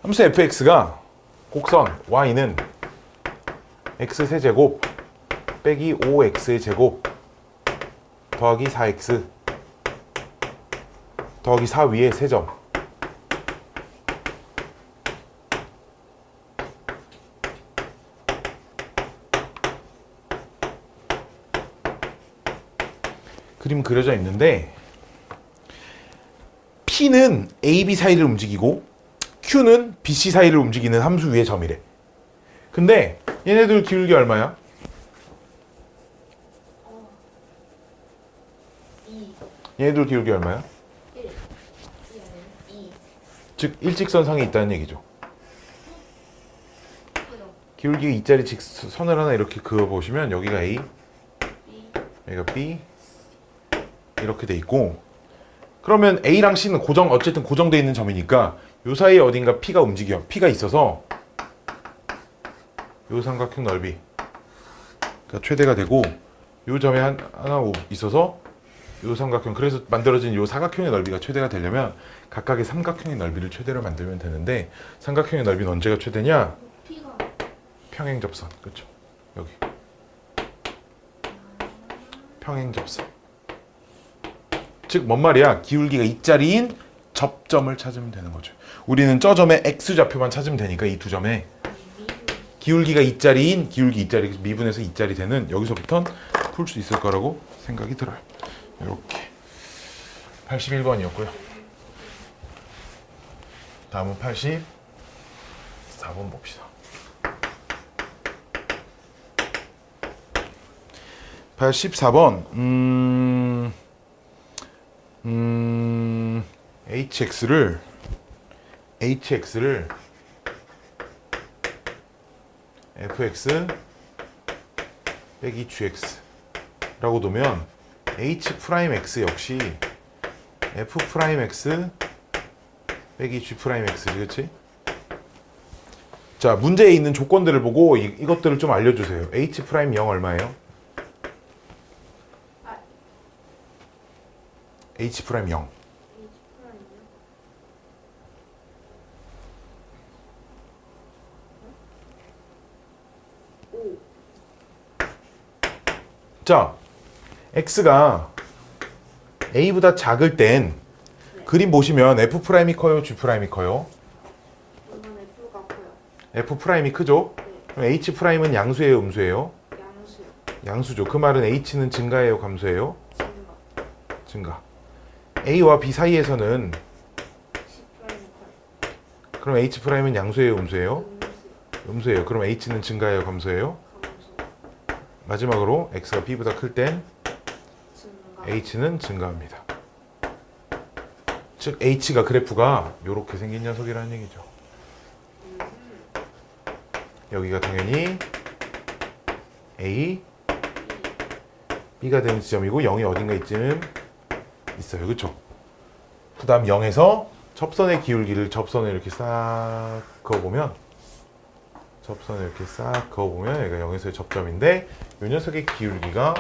함수 fx가 곡선 y는 x세제곱 빼기 5x의 제곱 더하기 4x 더하기 4 위에 세점 그림 그려져 있는데 P는 AB 사이를 움직이고 Q는 BC 사이를 움직이는 함수 위의 점이래. 근데 얘네들 기울기 얼마야? 2. 얘네들 기울기 얼마야? 1. 2. 즉 일직선상에 있다는 얘기죠. 그죠? 기울기가 이짜리 직선을 하나 이렇게 그어보시면 여기가 A, B. 여기가 B 이렇게 돼 있고 그러면 A랑 C는 어쨌든 고정되어 있는 점이니까 요 사이에 어딘가 P가 움직여. P가 있어서 요 삼각형 넓이가 최대가 되고 요 점에 하나 있어서 요 삼각형 그래서 만들어진 요 사각형의 넓이가 최대가 되려면 각각의 삼각형의 넓이를 최대로 만들면 되는데 삼각형의 넓이는 언제가 최대냐? P가 평행접선. 그렇죠. 여기 평행접선. 즉 뭔 말이야? 기울기가 이짜리인 접점을 찾으면 되는 거죠. 우리는 저 점의 x좌표만 찾으면 되니까 이 두 점에 기울기가 이짜리인 기울기 이짜리 미분에서 이짜리 되는 여기서부터는 풀 수 있을 거라고 생각이 들어요. 이렇게 81번이었고요. 다음은 84번 봅시다. 84번 hx를 fx 빼기 gx라고 두면 h'x 역시 f'x 빼기 g'x지, 그렇지? 자, 문제에 있는 조건들을 보고 이것들을 좀 알려주세요. h'0 얼마예요? h'0 자, x가 a보다 작을 땐 그림 보시면 f'이 커요, g'이 커요? 이건 F가 커요. f'이 크죠? 네. 그럼 h'은 양수예요, 음수예요? 양수요. 양수죠. 그 말은 h는 증가예요, 감소예요? 증가. 증가. a와 b 사이에서는 C 프라임 커요. 그럼 h'은 양수예요, 음수예요? 음수. 음수예요. 그럼 h는 증가예요, 감소예요? 감소. 마지막으로 x가 b보다 클 땐 증가. h는 증가합니다. 즉 h가 그래프가 이렇게 생긴 녀석이라는 얘기죠. 여기가 당연히 a, b가 되는 지점이고 0이 어딘가 이쯤 있어요. 그렇죠? 그 다음 0에서 접선의 기울기를 접선을 이렇게 싹 그어보면 여기가 0에서의 접점인데 이 녀석의 기울기가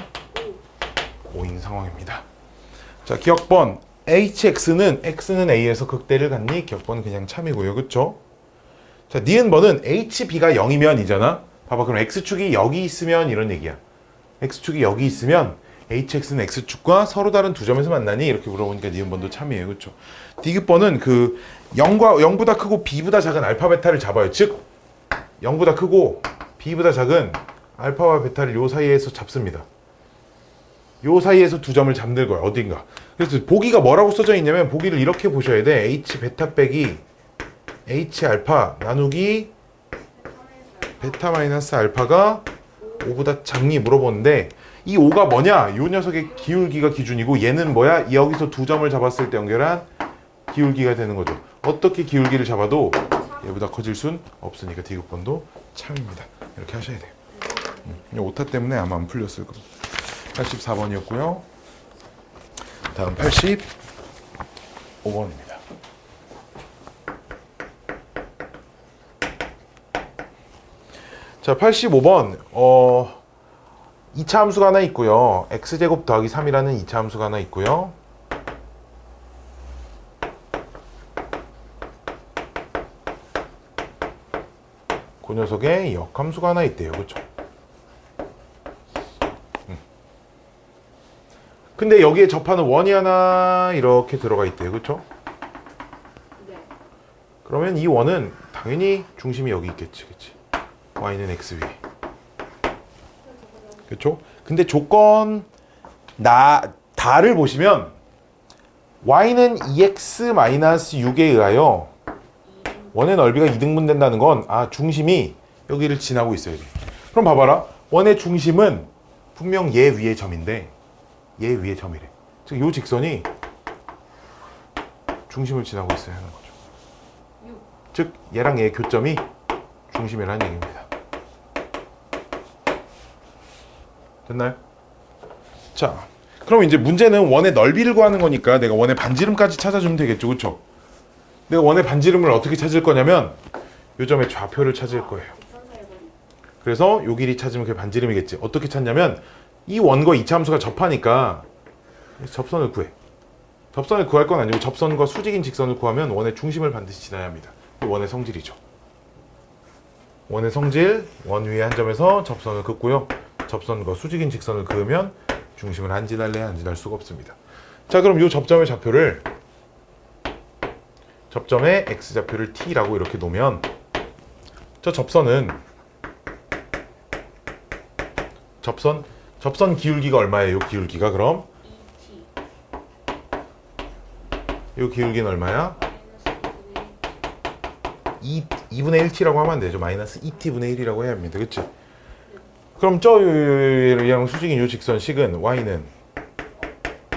5인 상황입니다. 자, 기억번 hx는 x는 a에서 극대를 갖니? 기억번은 그냥 참이고요. 그쵸? 자, 니은번은 hb가 0이면 이잖아. 봐봐, 그럼 x축이 여기 있으면 이런 얘기야. x축이 여기 있으면 hx는 x축과 서로 다른 두 점에서 만나니? 이렇게 물어보니까 니은번도 참이에요. 그쵸? 디귿번은 그 0보다 크고 b보다 작은 알파 베타를 잡아요. 즉 0보다 크고 b보다 작은 알파와 베타를 요 사이에서 잡습니다. 요 사이에서 두 점을 잡는 거야. 어딘가. 그래서 보기가 뭐라고 써져 있냐면 보기를 이렇게 보셔야 돼. h 베타 빼기 h 알파 나누기 베타 마이너스 알파가 5보다 작니 물어보는데 이 5가 뭐냐? 요 녀석의 기울기가 기준이고 얘는 뭐야? 여기서 두 점을 잡았을 때 연결한 기울기가 되는 거죠. 어떻게 기울기를 잡아도 얘보다 커질 순 없으니까 디귿번도 참입니다. 이렇게 하셔야 돼요. 이 오타 때문에 아마 안 풀렸을 겁니다. 84번이었고요. 다음 85번입니다. 자, 85번 2차 함수가 하나 있고요. x제곱 더하기 3이라는 2차 함수가 하나 있고요. 그 녀석에 역함수가 하나 있대요. 그쵸? 근데 여기에 접하는 원이 하나 이렇게 들어가 있대요. 그쵸? 네. 그러면 이 원은 당연히 중심이 여기 있겠지. 그치? y는 x 위에. 그쵸? 근데 조건 다를 보시면 y는 2x-6에 의하여 원의 넓이가 2등분 된다는 건 중심이 여기를 지나고 있어야 돼. 그럼 봐봐라. 원의 중심은 분명 얘 위의 점인데 얘 위의 점이래. 즉 요 직선이 중심을 지나고 있어야 하는 거죠. 6. 즉 얘랑 얘의 교점이 중심이라는 얘기입니다. 됐나요? 자, 그럼 이제 문제는 원의 넓이를 구하는 거니까 내가 원의 반지름까지 찾아주면 되겠죠. 그쵸? 내가 원의 반지름을 어떻게 찾을 거냐면 요 점의 좌표를 찾을 거예요. 직선사의 거리. 그래서 요 길이 찾으면 그게 반지름이겠지. 어떻게 찾냐면 이 원과 이차함수가 접하니까 접선을 구해. 접선을 구할 건 아니고 접선과 수직인 직선을 구하면 원의 중심을 반드시 지나야 합니다. 이 원의 성질이죠. 원의 성질, 원 위에 한 점에서 접선을 긋고요. 접선과 수직인 직선을 그으면 중심을 안 지날래 안 지날 수가 없습니다. 자, 그럼 이 접점의 좌표를 접점의 x좌표를 t라고 이렇게 놓으면 저 접선은 접선 기울기가 얼마예요? 이 기울기가 그럼 2t. 이 기울기는 얼마야? 마이너스 2분의 1t라고 하면 안 되죠. 마이너스 2t분의 1이라고 해야 합니다. 그치? 그럼 저랑 수직인 이 직선 식은 y는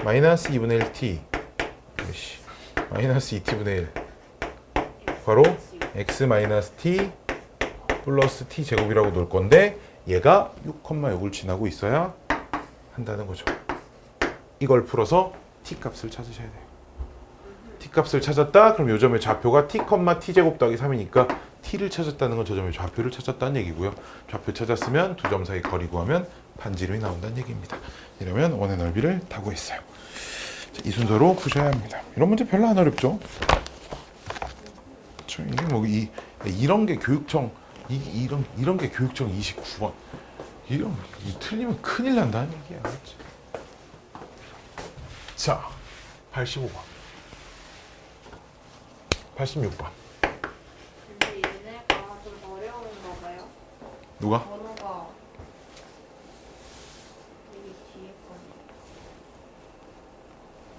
마이너스 2분의 1t 마이너스 2t분의 1 바로 x 마이너스 t 플러스 t 제곱이라고 놓을 건데 얘가 6,6을 지나고 있어야 한다는 거죠. 이걸 풀어서 t 값을 찾으셔야 돼요. t 값을 찾았다. 그럼 요 점의 좌표가 t, t 제곱 더하기 3이니까 t를 찾았다는 건 저 점의 좌표를 찾았다는 얘기고요. 좌표 찾았으면 두 점 사이 거리 구하면 반지름이 나온다는 얘기입니다. 이러면 원의 넓이를 다 구했어요. 이 순서로 푸셔야 합니다. 이런 문제 별로 안 어렵죠? 그렇죠? 이게 뭐 이런 게 교육청 이런 게 교육청 29번. 틀리면 큰일 난다는 얘기야. 그렇지? 자, 85번. 86번. 근데 얘네가 좀 어려운가 봐요. 누가? 번호가 여기 뒤에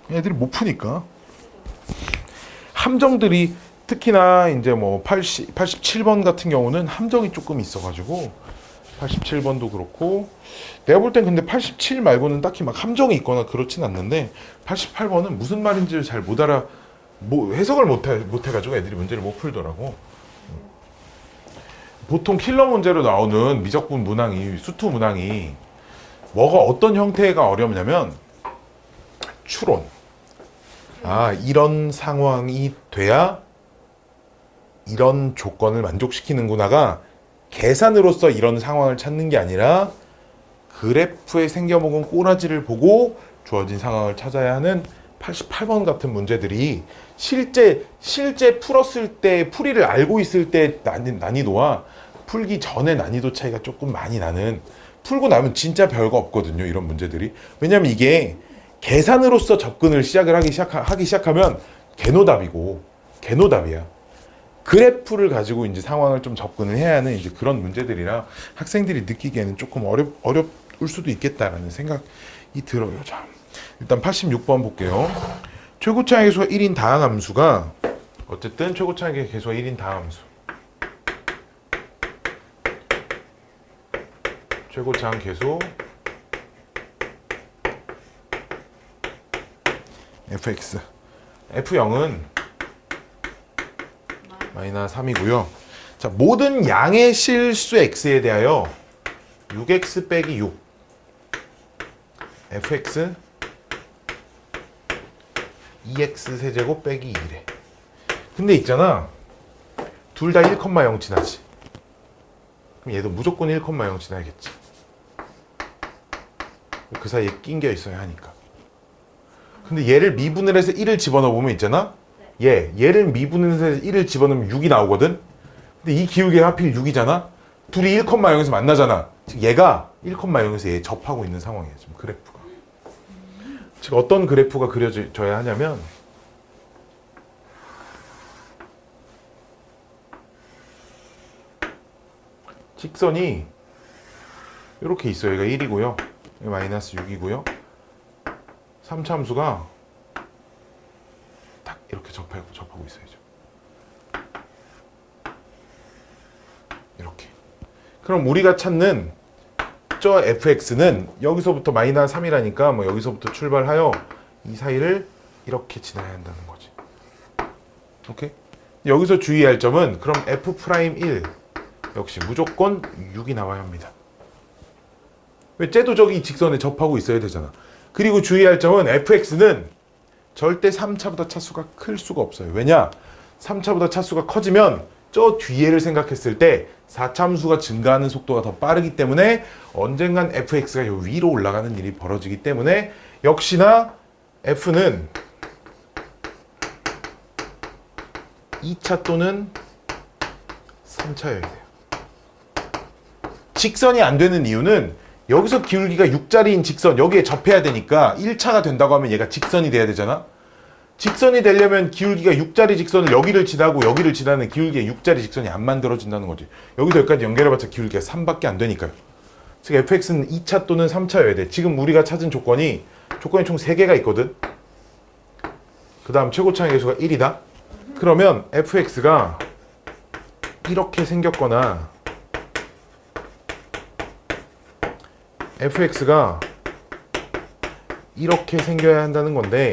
거네. 애들이 못 푸니까. 함정들이 특히나 이제 뭐 87번 같은 경우는 함정이 조금 있어가지고 87번도 그렇고 내가 볼 땐 근데 87 말고는 딱히 막 함정이 있거나 그렇진 않는데 88번은 무슨 말인지를 잘 못 알아 해석을 못 해가지고 애들이 문제를 못 풀더라고. 보통 킬러 문제로 나오는 미적분 문항이 수투 문항이 뭐가 어떤 형태가 어렵냐면 추론. 이런 상황이 돼야 이런 조건을 만족시키는구나가 계산으로서 이런 상황을 찾는 게 아니라 그래프에 생겨먹은 꼬라지를 보고 주어진 상황을 찾아야 하는 88번 같은 문제들이 실제 풀었을 때 풀이를 알고 있을 때 난이도와 풀기 전에 난이도 차이가 조금 많이 나는 풀고 나면 진짜 별거 없거든요. 이런 문제들이. 왜냐하면 이게 계산으로서 접근을 하기 시작하면 개노답이야. 그래프를 가지고 이제 상황을 좀 접근을 해야 하는 이제 그런 문제들이라 학생들이 느끼기에는 조금 어려울 수도 있겠다라는 생각이 들어요. 자, 일단 86번 볼게요. 최고차의 개수가 1인 다항함수가 어쨌든 최고차의 개수가 1인 다항함수. 최고차항 개수 fx f0은 마이너스 3이고요. 자, 모든 양의 실수 x에 대하여 6x 빼기 6 fx 2x 세제곱 빼기 2래. 근데 있잖아. 둘 다 1,0 지나지. 그럼 얘도 무조건 1,0 지나야겠지. 그 사이에 낑겨 있어야 하니까. 근데 얘를 미분을 해서 1을 집어넣어 보면 있잖아. 얘를 미분을 해서 1을 집어넣으면 6이 나오거든. 근데 이 기울기가 하필 6이잖아. 둘이 1,0에서 만나잖아. 즉 얘가 1,0에서 얘 접하고 있는 상황이에요. 지금 그래프가. 즉 어떤 그래프가 그려져야 하냐면 직선이 이렇게 있어요. 얘가 1이고요. 얘가 마이너스 6이고요. 3차 함수가 딱 이렇게 접하고 있어야죠. 이렇게. 그럼 우리가 찾는 저 fx는 여기서부터 마이너스 3이라니까 뭐 여기서부터 출발하여 이 사이를 이렇게 지나야 한다는 거지. 오케이? 여기서 주의할 점은 그럼 f'1 역시 무조건 6이 나와야 합니다. 왜 쟤도 저기 직선에 접하고 있어야 되잖아. 그리고 주의할 점은 fx는 절대 3차보다 차수가 클 수가 없어요. 왜냐? 3차보다 차수가 커지면 저 뒤에를 생각했을 때 4차 함수가 증가하는 속도가 더 빠르기 때문에 언젠간 fx가 요 위로 올라가는 일이 벌어지기 때문에 역시나 f는 2차 또는 3차여야 돼요. 직선이 안 되는 이유는 여기서 기울기가 6자리인 직선 여기에 접해야 되니까 1차가 된다고 하면 얘가 직선이 돼야 되잖아. 직선이 되려면 기울기가 6자리 직선을 여기를 지나고 여기를 지나는 기울기의 6자리 직선이 안 만들어진다는 거지. 여기서 여기까지 연결해봤자 기울기가 3밖에 안 되니까요. 즉 fx는 2차 또는 3차여야 돼. 지금 우리가 찾은 조건이 총 3개가 있거든. 그 다음 최고차의 계수가 1이다. 그러면 fx가 이렇게 생겼거나 fx가 이렇게 생겨야 한다는 건데,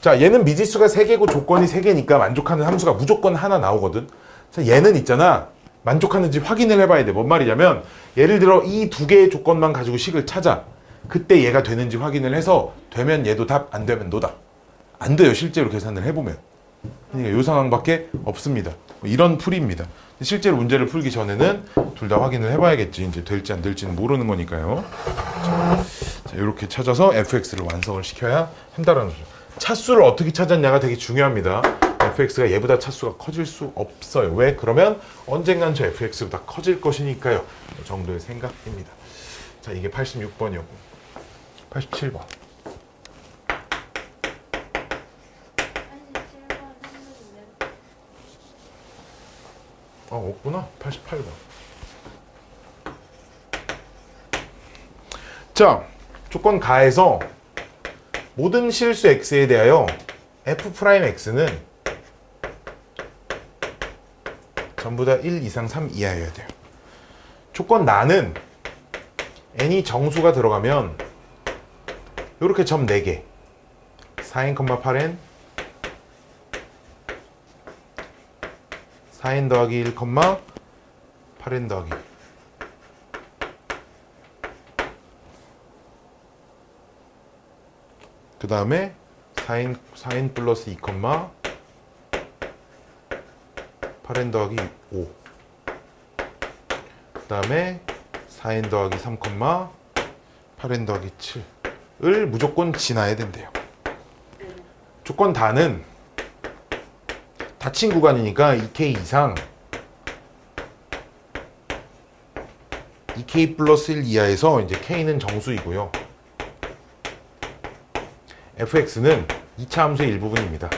자 얘는 미지수가 3개고 조건이 3개니까 만족하는 함수가 무조건 하나 나오거든. 자 얘는 있잖아, 만족하는지 확인을 해봐야 돼. 뭔 말이냐면 예를 들어 이 2개의 조건만 가지고 식을 찾아. 그때 얘가 되는지 확인을 해서 되면 얘도 답, 안 되면 노답. 안 돼요 실제로 계산을 해보면. 그러니까 이 상황밖에 없습니다. 뭐 이런 풀이입니다. 실제로 문제를 풀기 전에는 둘 다 확인을 해봐야겠지. 이제 될지 안 될지는 모르는 거니까요. 자, 이렇게 찾아서 fx를 완성을 시켜야 한다라는 거죠. 차수를 어떻게 찾았냐가 되게 중요합니다. fx가 얘보다 차수가 커질 수 없어요. 왜? 그러면 언젠간 저 fx보다 커질 것이니까요. 이 정도의 생각입니다. 자, 이게 86번이었고 87번. 87번 했는데 없구나. 88번. 자, 조건 가에서 모든 실수 x에 대하여 f'x는 전부 다 1 이상 3 이하여야 돼요. 조건 나는 n이 정수가 들어가면 이렇게 점 4개 4n, 8n 4n 더하기 1, 8n 더하기 그 다음에 4n 플러스 2, 8n 더하기 5 그 다음에 4n 더하기 3, 8n 더하기 7을 무조건 지나야 된대요. 조건 다는 닫힌 구간이니까 2k 이상 2k 플러스 1 이하에서 이제 k는 정수이고요. fx는 2차 함수의 일부분입니다.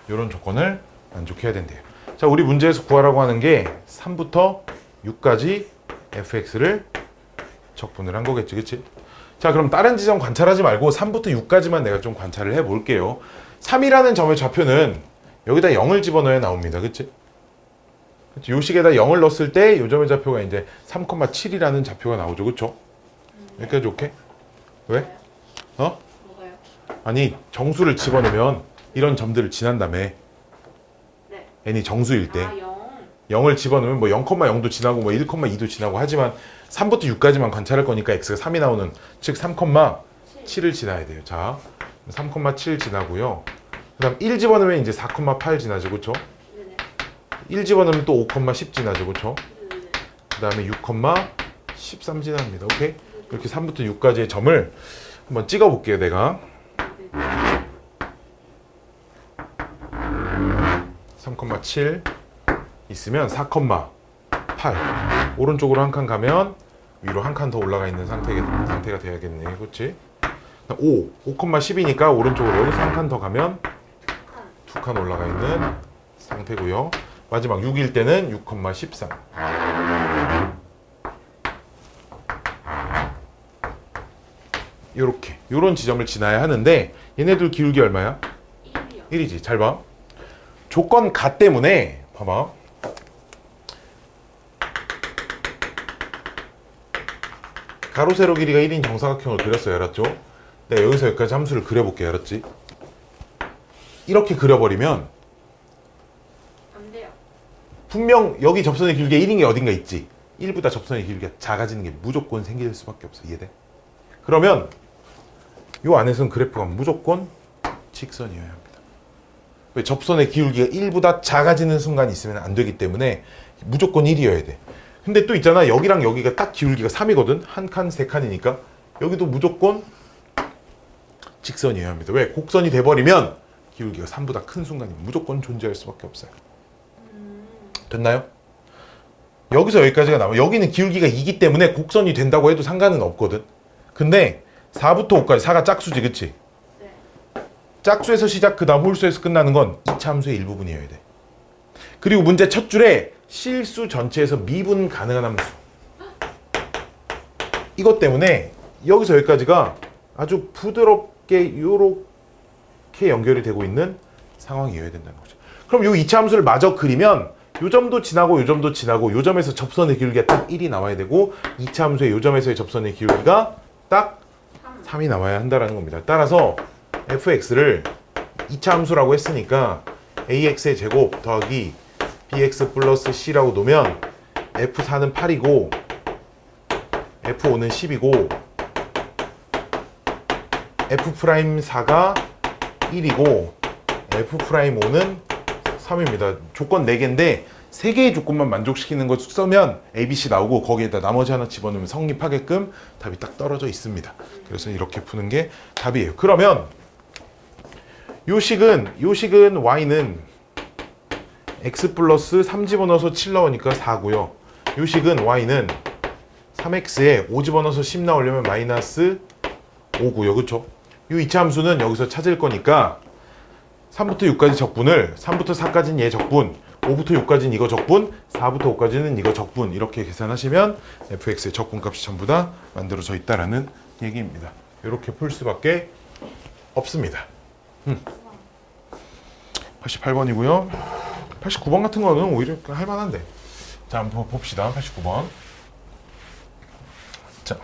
이런 조건을 만족해야 된대요. 자, 우리 문제에서 구하라고 하는 게 3부터 6까지 fx를 적분을 한 거겠지, 그치? 자, 그럼 다른 지점 관찰하지 말고 3부터 6까지만 내가 좀 관찰을 해볼게요. 3이라는 점의 좌표는 여기다 0을 집어넣어야 나옵니다, 그치? 그치? 요 식에다 0을 넣었을 때 요 점의 좌표가 이제 3,7이라는 좌표가 나오죠, 그쵸? 여기까지 오케이? 왜? 어? 뭐가요? 아니, 정수를 집어넣으면 이런 점들을 지난다며. 네. n이 정수일 때. 0. 0을 집어넣으면 뭐 0,0도 지나고 뭐 1,2도 지나고 하지만 3부터 6까지만 관찰할 거니까 x가 3이 나오는, 즉 3,7을 지나야 돼요. 자, 3,7 지나고요. 그 다음 1 집어넣으면 이제 4,8 지나죠, 그쵸? 네네. 1 집어넣으면 또 5,10 지나죠, 그쵸? 네네. 그 다음에 6,13 지납니다. 오케이? 이렇게 3부터 6까지의 점을 한번 찍어 볼게요, 내가. 네네. 3,7 있으면 4,8 오른쪽으로 한 칸 가면 위로 한 칸 더 올라가 있는 상태가 돼야겠네. 그렇지? 5,10이니까 오른쪽으로 여기서 한 칸 더 가면 2칸 올라가 있는 상태고요. 마지막 6일 때는 6,13. 요런 지점을 지나야 하는데 얘네들 기울기 얼마야? 1이요. 1이지. 잘 봐. 조건 가 때문에 봐봐. 가로 세로 길이가 1인 정사각형을 그렸어요. 알았죠? 내가 여기서 여기까지 함수를 그려볼게. 알았지? 이렇게 그려버리면 안 돼요. 분명 여기 접선의 길이가 1인 게 어딘가 있지. 1보다 접선의 길이가 작아지는 게 무조건 생길 수밖에 없어. 이해돼? 그러면 요 안에서는 그래프가 무조건 직선이어야 합니다. 왜? 접선의 기울기가 1보다 작아지는 순간이 있으면 안 되기 때문에 무조건 1이어야 돼. 근데 또 있잖아. 여기랑 여기가 딱 기울기가 3이거든. 한 칸, 세 칸이니까 여기도 무조건 직선이어야 합니다. 왜? 곡선이 돼버리면 기울기가 3보다 큰 순간이 무조건 존재할 수밖에 없어요. 됐나요? 여기서 여기까지가 나와. 여기는 기울기가 2기 때문에 곡선이 된다고 해도 상관은 없거든. 근데 4부터 5까지 4가 짝수지, 그치? 네. 짝수에서 시작 그 다음 홀수에서 끝나는 건 2차 함수의 일부분이어야 돼. 그리고 문제 첫 줄에 실수 전체에서 미분 가능한 함수. 이것 때문에 여기서 여기까지가 아주 부드럽게 요렇게 연결이 되고 있는 상황이어야 된다는 거죠. 그럼 요 2차 함수를 마저 그리면 요 점도 지나고 요 점도 지나고 요 점에서 접선의 기울기가 딱 1이 나와야 되고 2차 함수의 요 점에서의 접선의 기울기가 딱 3이 나와야 한다는 겁니다. 따라서 fx를 2차 함수라고 했으니까 ax의 제곱 더하기 bx 플러스 c라고 놓으면 f4는 8이고 f5는 10이고 f'4가 1이고 f'5는 3입니다. 조건 4개인데 3개의 조건만 만족시키는 거 쓰면 ABC 나오고 거기에다 나머지 하나 집어넣으면 성립하게끔 답이 딱 떨어져 있습니다. 그래서 이렇게 푸는 게 답이에요. 그러면 요 식은 y는 x 플러스 3 집어넣어서 7 나오니까 4고요. 요 식은 y는 3x에 5 집어넣어서 10 나오려면 마이너스 5고요. 그쵸? 요 2차 함수는 여기서 찾을 거니까 3부터 6까지 적분을 3부터 4까지는 얘 적분 5부터 6까지는 이거 적분 4부터 5까지는 이거 적분 이렇게 계산하시면 fx의 적분값이 전부 다 만들어져 있다라는 얘기입니다. 이렇게 풀 수밖에 없습니다. 88번이고요. 89번 같은 거는 오히려 할만한데. 자, 한번 봅시다. 89번. 자,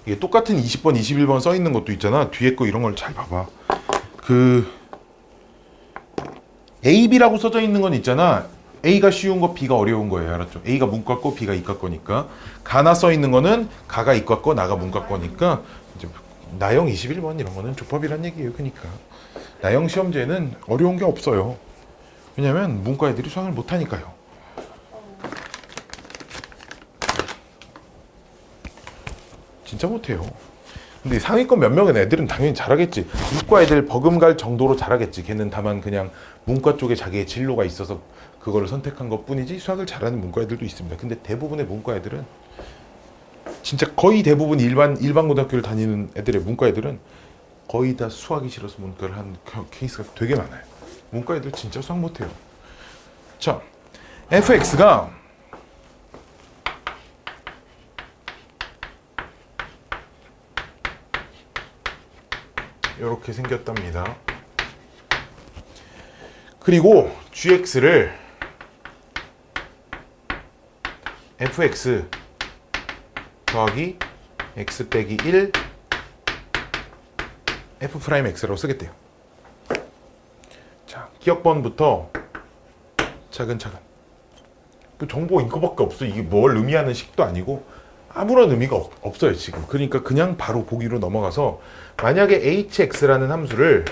이게 똑같은 20번, 21번 써 있는 것도 있잖아. 뒤에 거 이런 걸 잘 봐봐. A, B라고 써져 있는 건 있잖아. A가 쉬운 거, B가 어려운 거예요. 알았죠? A가 문과 거, B가 이과 거니까. 가나 써 있는 거는 가가 이과 거, 나가 문과 거니까 이제 나형 21번 이런 거는 조법이란 얘기예요. 그러니까 나형 시험제는 어려운 게 없어요. 왜냐면 문과 애들이 수학을 못 하니까요. 진짜 못해요. 근데 상위권 몇 명의 애들은 당연히 잘하겠지. 이과 애들 버금갈 정도로 잘하겠지. 걔는 다만 그냥 문과 쪽에 자기의 진로가 있어서 그거를 선택한 것 뿐이지 수학을 잘하는 문과 애들도 있습니다. 근데 대부분의 문과 애들은 진짜 거의 대부분 일반 고등학교를 다니는 애들의 문과 애들은 거의 다 수학이 싫어서 문과를 한 케이스가 되게 많아요. 문과 애들 진짜 수학 못해요. 자, fx가 이렇게 생겼답니다. 그리고 gx를 fx 더하기 x 빼기 1 f'x라고 쓰겠대요. 자, 기억번부터 차근차근. 그 정보 이거밖에 없어. 이게 뭘 의미하는 식도 아니고 아무런 의미가 없어요 지금. 그러니까 그냥 바로 보기로 넘어가서 만약에 hx라는 함수를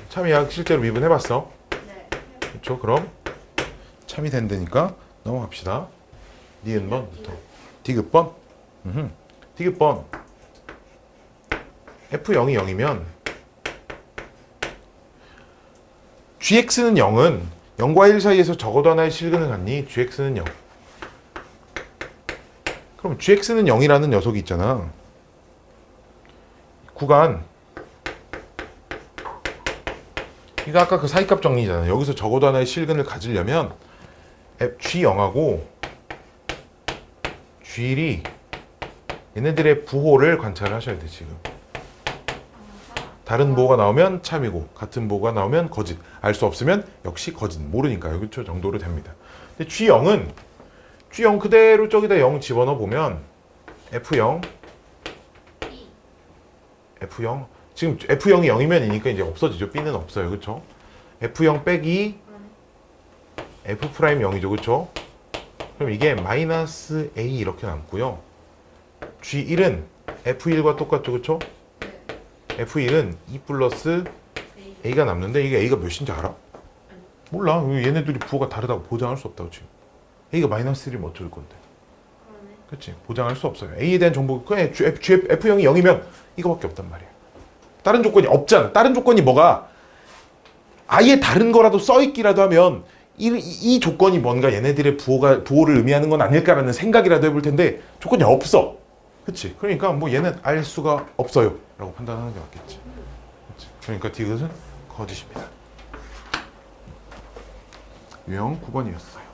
참이야 실제로 미분해봤어. 네. 그렇죠? 그럼 참이 된다니까 넘어갑시다. 니은번부터 디귿번. 디귿번 f0이 0이면 gx는 0은 0과 1 사이에서 적어도 하나의 실근을 갖니? gx는 0. 그럼 gx는 0이라는 녀석이 있잖아. 구간. 이거 아까 그 사이값 정리잖아. 여기서 적어도 하나의 실근을 가지려면 g0하고 g1이 얘네들의 부호를 관찰을 하셔야 돼 지금. 다른 부호가 나오면 참이고 같은 부호가 나오면 거짓. 알 수 없으면 역시 거짓. 모르니까요. 그렇죠? 정도로 됩니다. 근데 g0은 g0 그대로 저기다 0 집어넣어 보면 f0 B. F0 지금 F0이 0이면 이니까 이제 없어지죠. B는 없어요. 그렇죠? F0 빼기 그러네. F' 0이죠. 그렇죠? 그럼 이게 마이너스 A 이렇게 남고요. G1은 F1과 똑같죠. 그렇죠? 네. F1은 2 플러스 A. A가 남는데 이게 A가 몇인지 알아? 아니. 몰라. 얘네들이 부호가 다르다고 보장할 수 없다고 지금. A가 마이너스 1이면 어쩔 건데. 그러네. 그렇지? 보장할 수 없어요. A에 대한 정보 그냥 F0이 0이면 이거밖에 없단 말이야. 다른 조건이 없잖아. 다른 조건이 뭐가 아예 다른 거라도 써있기라도 하면 이 조건이 뭔가 얘네들의 부호를 의미하는 건 아닐까라는 생각이라도 해볼 텐데 조건이 없어. 그치? 그러니까 뭐 얘는 알 수가 없어요. 라고 판단하는 게 맞겠지. 그치? 그러니까 디귿은 거짓입니다. 유형 9번이었어요.